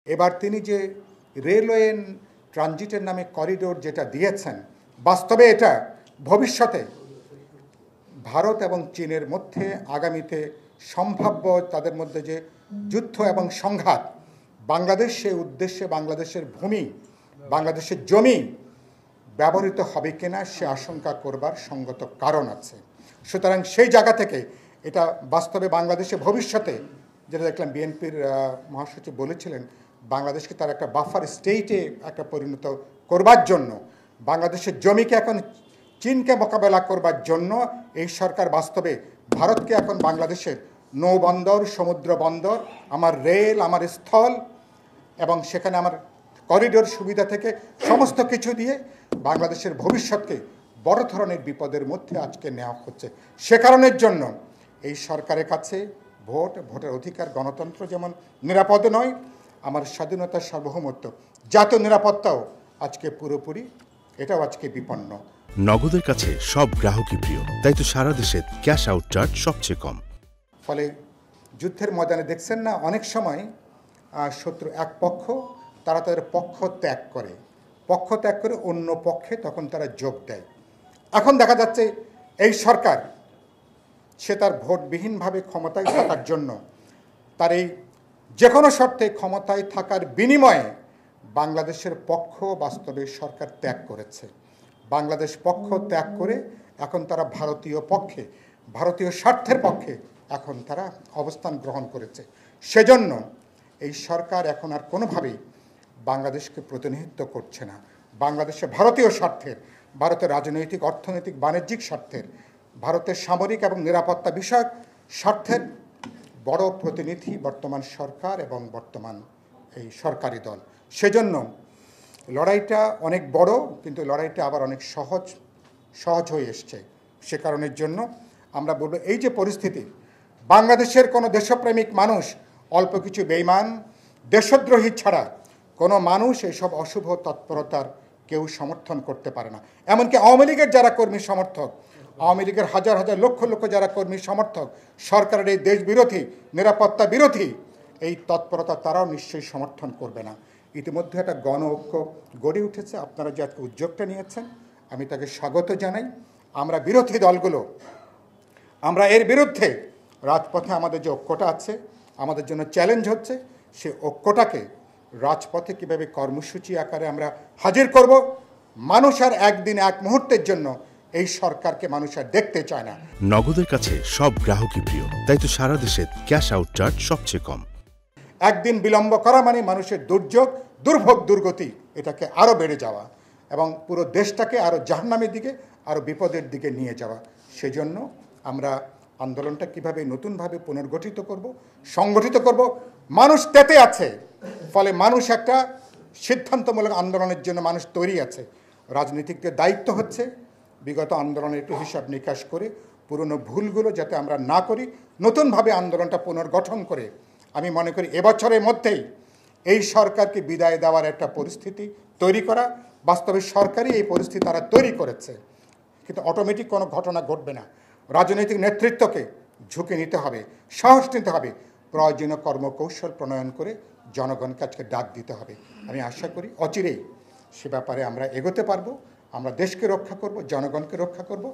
এবার তিনি যে রেলওয়ে ট্রানজিটের নামে করিডোর যেটা দিয়েছেন, বাস্তবে এটা ভবিষ্যতে ভারত এবং চীনের মধ্যে আগামীতে সম্ভাব্য তাদের মধ্যে যে যুদ্ধ এবং সংঘাত, বাংলাদেশ সে উদ্দেশ্যে বাংলাদেশের ভূমি, বাংলাদেশের জমি ব্যবহৃত হবে কিনা সে আশঙ্কা করবার সঙ্গত কারণ আছে। সুতরাং সেই জায়গা থেকে এটা বাস্তবে বাংলাদেশে ভবিষ্যতে, যেটা দেখলাম বিএনপির মহাসচিব বলেছিলেন, বাংলাদেশকে তার একটা বাফার স্টেটে একটা পরিণত করবার জন্য, বাংলাদেশের জমিকে এখন চীনকে মোকাবেলা করবার জন্য এই সরকার বাস্তবে ভারতকে এখন বাংলাদেশের নৌবন্দর, সমুদ্র বন্দর, আমার রেল, আমার স্থল এবং সেখানে আমার করিডোর সুবিধা থেকে সমস্ত কিছু দিয়ে বাংলাদেশের ভবিষ্যৎকে বড় ধরনের বিপদের মধ্যে আজকে নেওয়া হচ্ছে। সে কারণের জন্য এই সরকারের কাছে ভোটের অধিকার, গণতন্ত্র যেমন নিরাপদ নয়, আমার স্বাধীনতার সার্বভৌমত্ব, জাতীয় নিরাপত্তাও আজকে পুরোপুরি এটাও আজকে বিপন্ন। নগদের কাছে সব গ্রাহকই প্রিয়, তাই তো সারা দেশে ক্যাশ আউট চার্জ সবচেয়ে কম। ফলে যুদ্ধের ময়দানে দেখছেন না, অনেক সময় শত্রু এক পক্ষ তারা তাদের পক্ষ ত্যাগ করে অন্য পক্ষে তখন তারা যোগ দেয়। এখন দেখা যাচ্ছে এই সরকার সে তার ভোটবিহীনভাবে ক্ষমতায় থাকার জন্য তার এই যে কোনো শর্তে ক্ষমতায় থাকার বিনিময়ে বাংলাদেশের পক্ষ বাস্তবে সরকার ত্যাগ করেছে। বাংলাদেশ পক্ষ ত্যাগ করে এখন তারা ভারতীয় পক্ষে, ভারতীয় স্বার্থের পক্ষে এখন তারা অবস্থান গ্রহণ করেছে। সেজন্য এই সরকার এখন আর কোনোভাবেই বাংলাদেশকে প্রতিনিধিত্ব করছে না। বাংলাদেশে ভারতীয় স্বার্থের, ভারতের রাজনৈতিক, অর্থনৈতিক, বাণিজ্যিক স্বার্থের, ভারতের সামরিক এবং নিরাপত্তা বিষয়ক স্বার্থের বড় প্রতিনিধি বর্তমান সরকার এবং বর্তমান এই সরকারি দল। সেজন্য লড়াইটা অনেক বড়, কিন্তু লড়াইটা আবার অনেক সহজ হয়ে এসছে। সে কারণের জন্য আমরা বলবো, এই যে পরিস্থিতি, বাংলাদেশের কোনো দেশপ্রেমিক মানুষ, অল্প কিছু বেঈমান দেশদ্রোহী ছাড়া কোনো মানুষ এইসব অশুভ তৎপরতার কেউ সমর্থন করতে পারে না। এমনকি আওয়ামী লীগের যারা কর্মী সমর্থক, আওয়ামী লীগের হাজার হাজার লক্ষ লক্ষ যারা কর্মী সমর্থক, সরকারের এই দেশ বিরোধী, নিরাপত্তা বিরোধী এই তৎপরতা তারাও নিশ্চয়ই সমর্থন করবে না। ইতিমধ্যে একটা গণ ঐক্য গড়ে উঠেছে। আপনারা যে আজকে উদ্যোগটা নিয়েছেন, আমি তাকে স্বাগত জানাই। আমরা বিরোধী দলগুলো, আমরা এর বিরুদ্ধে রাজপথে আমাদের যে ঐক্যটা আছে, আমাদের জন্য চ্যালেঞ্জ হচ্ছে সে ঐক্যটাকে রাজপথে কীভাবে কর্মসূচি আকারে আমরা হাজির করব। মানুষ আর একদিন এক মুহূর্তের জন্য এই সরকারকে মানুষ আর দেখতে চায় না। নগদের কাছে সব গ্রাহকই প্রিয়, তাই তো সারা দেশে ক্যাশ আউট চার্জ সবচেয়ে কম। একদিন বিলম্ব করা মানে মানুষের দুর্যোগ, দুর্ভোগ, দুর্গতি এটাকে আরও বেড়ে যাওয়া এবং পুরো দেশটাকে আরও জাহান্নামের দিকে, আরও বিপদের দিকে নিয়ে যাওয়া। সেজন্য আমরা আন্দোলনটা কীভাবে নতুনভাবে পুনর্গঠিত করব, সংগঠিত করব, মানুষ তেতে আছে। ফলে মানুষ একটা সিদ্ধান্তমূলক আন্দোলনের জন্য মানুষ তৈরি আছে। রাজনীতিকদের দায়িত্ব হচ্ছে বিগত আন্দোলনের একটু হিসাব নিকাশ করে পুরনো ভুলগুলো যাতে আমরা না করি, নতুনভাবে আন্দোলনটা পুনর্গঠন করে আমি মনে করি এবছরের মধ্যেই এই সরকারকে বিদায় দেওয়ার একটা পরিস্থিতি তৈরি করা। বাস্তবে সরকারই এই পরিস্থিতি তারা তৈরি করেছে, কিন্তু অটোমেটিক কোনো ঘটনা ঘটবে না। রাজনৈতিক নেতৃত্বকে ঝুঁকে নিতে হবে, সাহস নিতে হবে, প্রয়োজনীয় কর্মকৌশল প্রণয়ন করে জনগণকে আজকে ডাক দিতে হবে। আমি আশা করি অচিরেই সে ব্যাপারে আমরা এগোতে পারবো। আমরা দেশকে রক্ষা করব, জনগণকে রক্ষা করব।